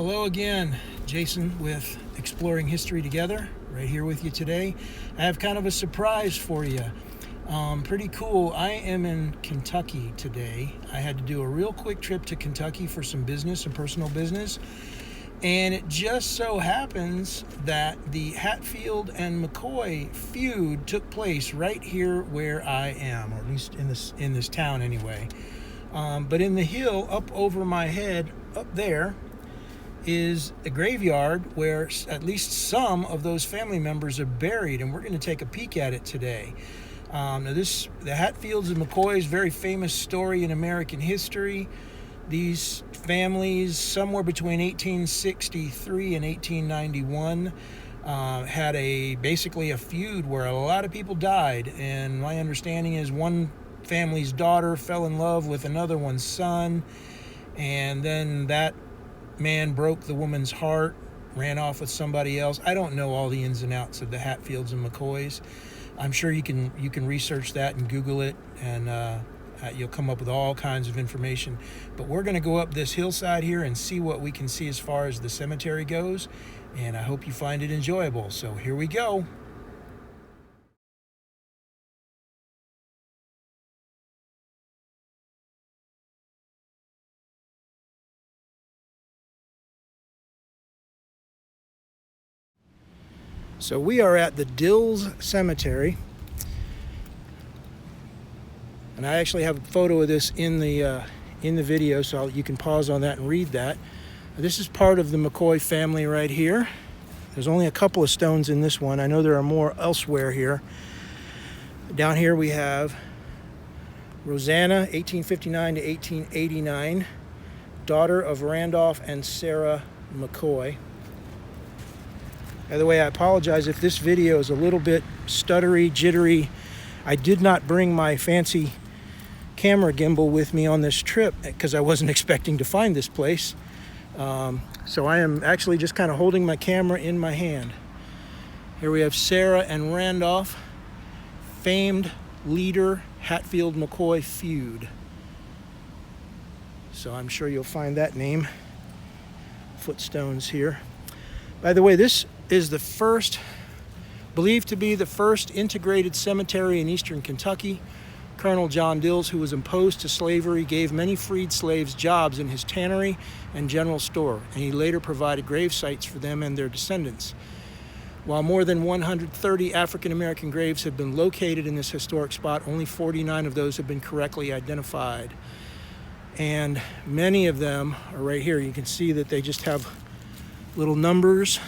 Hello again, Jason with Exploring History Together, right here with you today. I have kind of a surprise for you. Pretty cool. I am in Kentucky today. I had to do a real quick trip to Kentucky for some business and personal business. And it just so happens that the Hatfield and McCoy feud took place right here where I am, or at least in this town anyway. But in the hill up over my head, up there, is a graveyard where at least some of those family members are buried, and we're going to take a peek at it today. The Hatfields and McCoys, very famous story in American history. These families, somewhere between 1863 and 1891, had basically a feud where a lot of people died, and my understanding is one family's daughter fell in love with another one's son, and then that man broke the woman's heart, ran off with somebody else. I don't know all the ins and outs of the Hatfields and McCoys. I'm sure you can research that and Google it, and you'll come up with all kinds of information. But we're going to go up this hillside here and see what we can see as far as the cemetery goes, and I hope you find it enjoyable. So here we go. So we are at the Dills Cemetery, and I actually have a photo of this in the video, so you can pause on that and read that. This is part of the McCoy family right here. There's only a couple of stones in this one. I know there are more elsewhere here. Down here we have Rosanna, 1859 to 1889, daughter of Randolph and Sarah McCoy. By the way, I apologize if this video is a little bit stuttery, jittery. I did not bring my fancy camera gimbal with me on this trip because I wasn't expecting to find this place. So I am actually just kind of holding my camera in my hand. Here we have Sarah and Randolph, famed leader, Hatfield McCoy feud. So I'm sure you'll find that name. Footstones here. By the way, this is believed to be the first integrated cemetery in eastern Kentucky. Colonel John Dils, who was opposed to slavery, gave many freed slaves jobs in his tannery and general store, and he later provided grave sites for them and their descendants. While more than 130 African American graves have been located in this historic spot, only 49 of those have been correctly identified. And many of them are right here. You can see that they just have little numbers.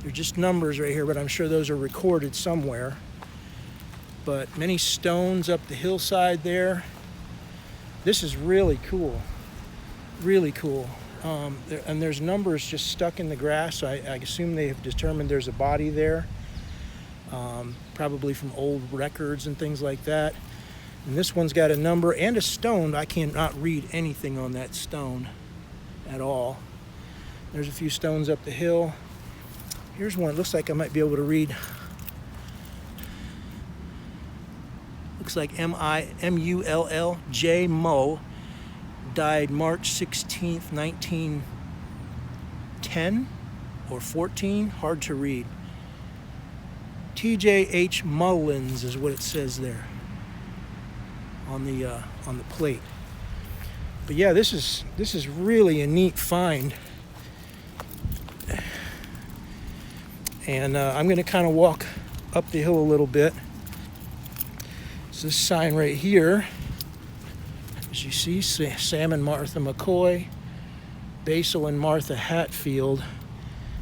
They're just numbers right here, but I'm sure those are recorded somewhere. But many stones up the hillside there. This is really cool. Really cool. And there's numbers just stuck in the grass. So I assume they have determined there's a body there. Probably from old records and things like that. And this one's got a number and a stone. I cannot read anything on that stone at all. There's a few stones up the hill. Here's one. It looks like I might be able to read. Looks like M-I-M-U-L-L, J. Moe, died March 16th, 1910 or 14. Hard to read. T.J.H. Mullins is what it says there on the plate. But yeah, this is really a neat find. And I'm going to kind of walk up the hill a little bit. It's this sign right here. As you see, Sam and Martha McCoy, Basil and Martha Hatfield.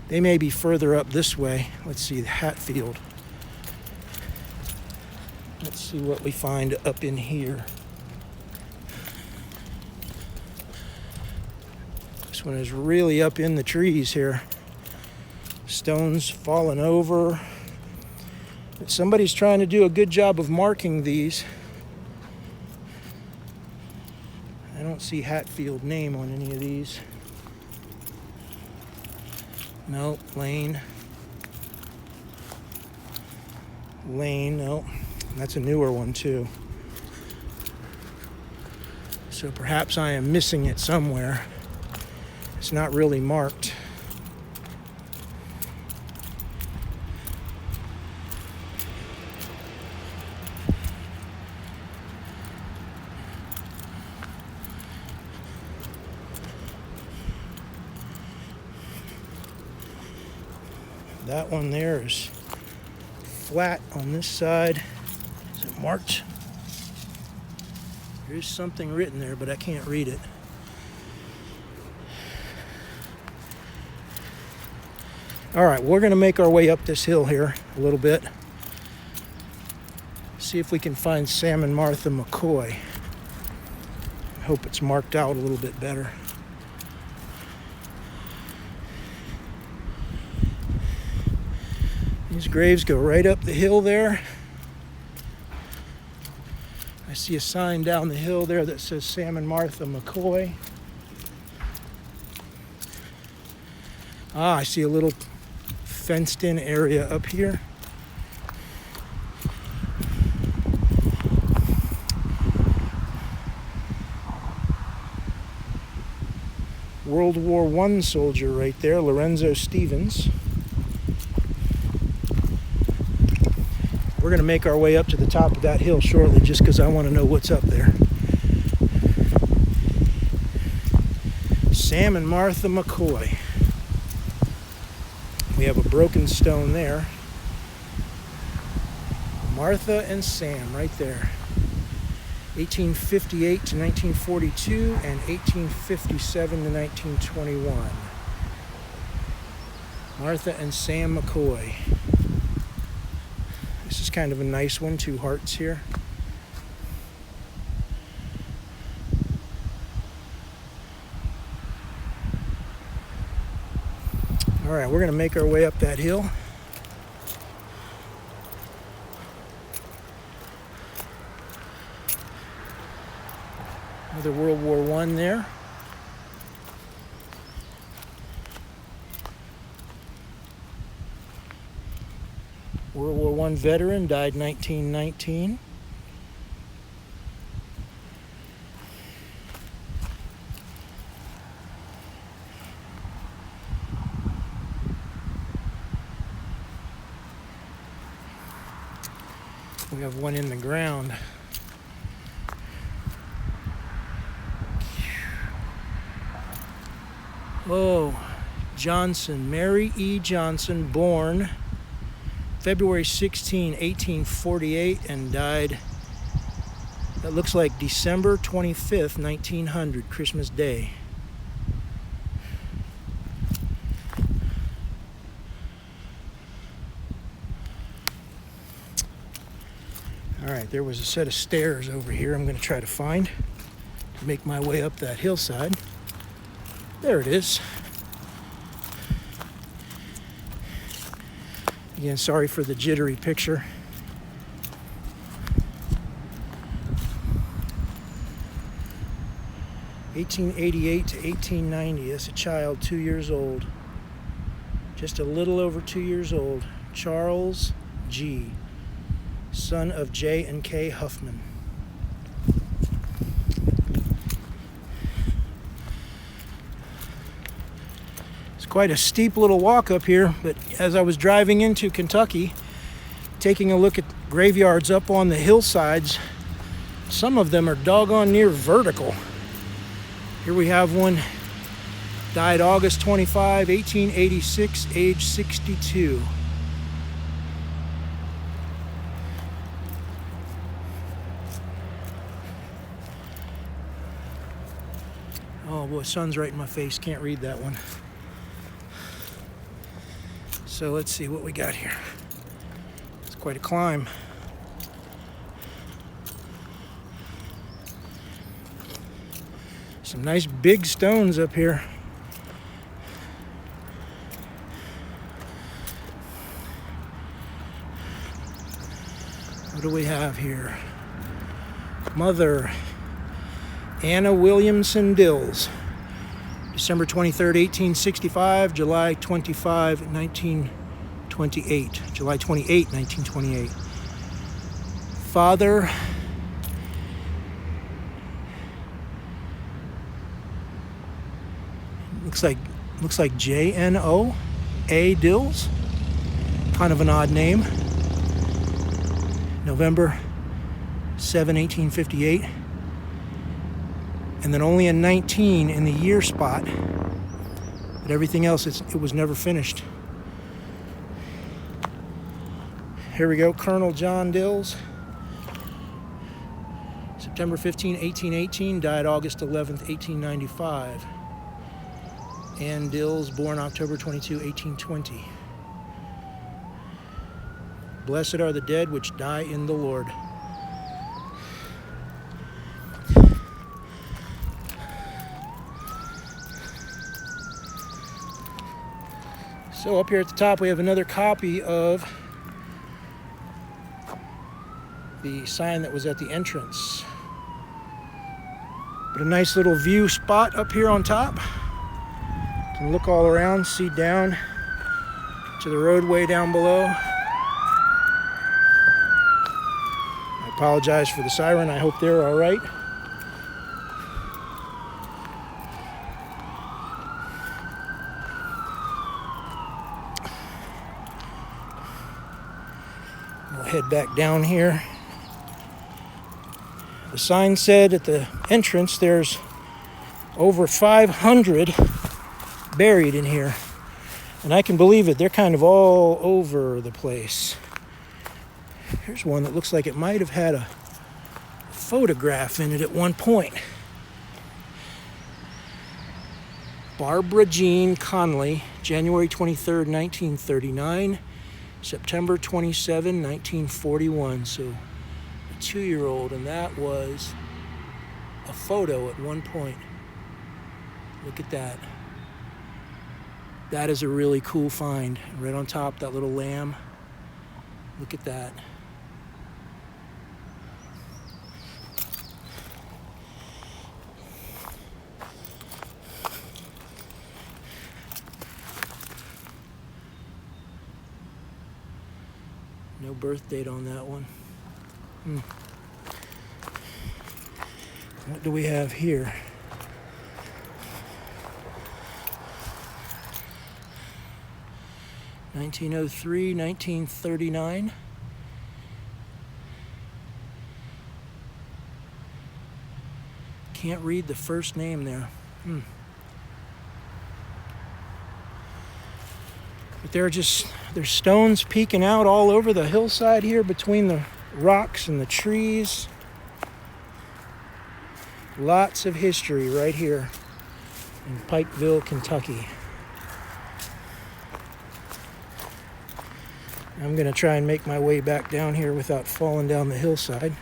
They may be further up this way. Let's see, the Hatfield. Let's see what we find up in here. This one is really up in the trees here. Stones falling over. But somebody's trying to do a good job of marking these. I don't see Hatfield name on any of these. Nope, Lane. Nope. That's a newer one too. So perhaps I am missing it somewhere. It's not really marked. That one there is flat on this side. Is it marked? There's something written there, but I can't read it. All right, we're going to make our way up this hill here a little bit. See if we can find Sam and Martha McCoy. I hope it's marked out a little bit better. These graves go right up the hill there. I see a sign down the hill there that says Sam and Martha McCoy. I see a little fenced-in area up here. World War I soldier right there, Lorenzo Stevens. We're going to make our way up to the top of that hill shortly just because I want to know what's up there. Sam and Martha McCoy. We have a broken stone there. Martha and Sam right there. 1858 to 1942 and 1857 to 1921. Martha and Sam McCoy. This is kind of a nice one, 2 hearts here. All right, we're going to make our way up that hill. Another World War I there. World War I veteran, died 1919. We have one in the ground. Oh, Johnson, Mary E. Johnson, born February 16, 1848, and died, that looks like December 25th, 1900, Christmas Day. All right, there was a set of stairs over here I'm going to try to find to make my way up that hillside. There it is. Again, sorry for the jittery picture. (1888 to 1890). That's a child, 2 years old. Just a little over 2 years old. Charles G., son of J. and K. Huffman. Quite a steep little walk up here, but as I was driving into Kentucky, taking a look at graveyards up on the hillsides, some of them are doggone near vertical. Here we have one, died August 25, 1886, age 62. Oh boy, sun's right in my face, can't read that one. So let's see what we got here. It's quite a climb. Some nice big stones up here. What do we have here? Mother Anna Williamson Dills. December 23rd, 1865, July 25, 1928. July 28, 1928. Looks like JNOA Dills. Kind of an odd name. November 7, 1858. And then only a 19 in the year spot. But everything else, it was never finished. Here we go, Colonel John Dills. September 15, 1818, died August 11th, 1895. Ann Dills, born October 22, 1820. Blessed are the dead which die in the Lord. So up here at the top we have another copy of the sign that was at the entrance. But a nice little view spot up here on top. You can look all around, see down to the roadway down below. I apologize for the siren. I hope they're all right. We'll head back down here. The sign said at the entrance there's over 500 buried in here. And I can believe it. They're kind of all over the place. Here's one that looks like it might have had a photograph in it at one point. Barbara Jean Conley, January 23rd, 1939, September 27, 1941. So a 2-year-old, and that was a photo at one point. Look at that. That is a really cool find. Right on top, that little lamb. Look at that. No birth date on that one. What do we have here? (1903, 1939). Can't read the first name there. But there's stones peeking out all over the hillside here between the rocks and the trees. Lots of history right here in Pikeville, Kentucky. I'm going to try and make my way back down here without falling down the hillside.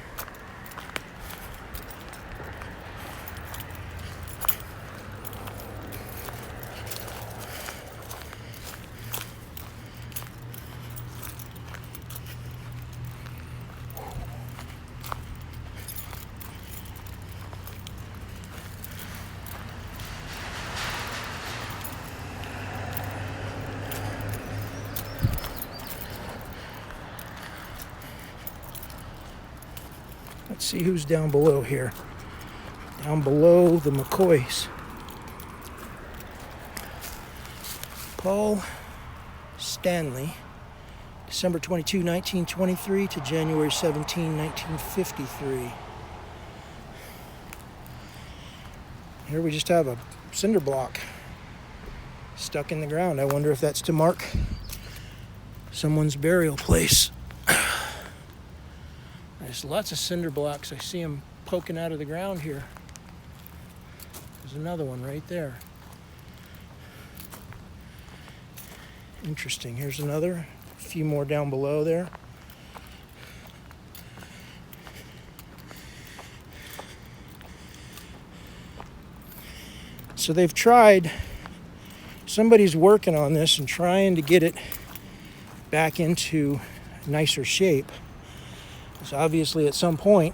Let's see who's down below here. Down below the McCoys. Paul Stanley, December 22, 1923 to January 17, 1953. Here we just have a cinder block stuck in the ground. I wonder if that's to mark someone's burial place. There's lots of cinder blocks. I see them poking out of the ground here. There's another one right there. Interesting. Here's another. A few more down below there. So they've tried, somebody's working on this and trying to get it back into nicer shape. So obviously at some point,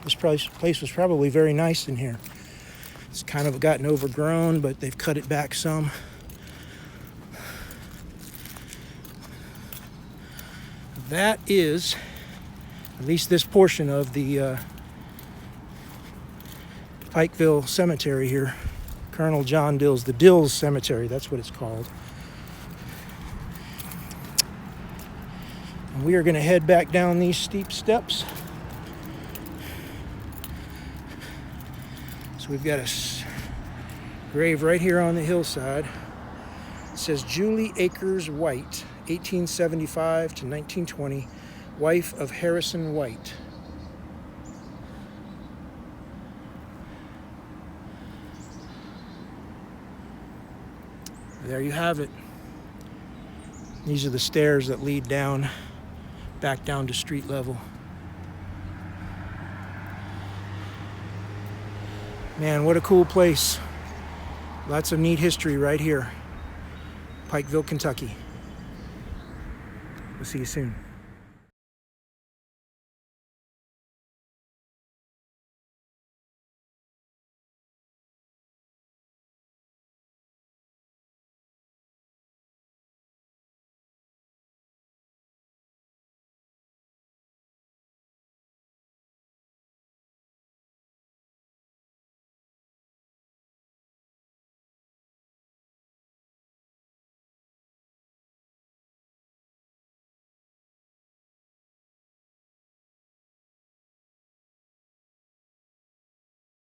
this place was probably very nice in here. It's kind of gotten overgrown, but they've cut it back some. That is, at least this portion of the Pikeville Cemetery here. Colonel John Dills, the Dills Cemetery, that's what it's called. And we are going to head back down these steep steps. So we've got a grave right here on the hillside. It says Julie Akers White, 1875 to 1920, wife of Harrison White. There you have it. These are the stairs that lead down, back down to street level. Man, what a cool place. Lots of neat history right here. Pikeville, Kentucky. We'll see you soon.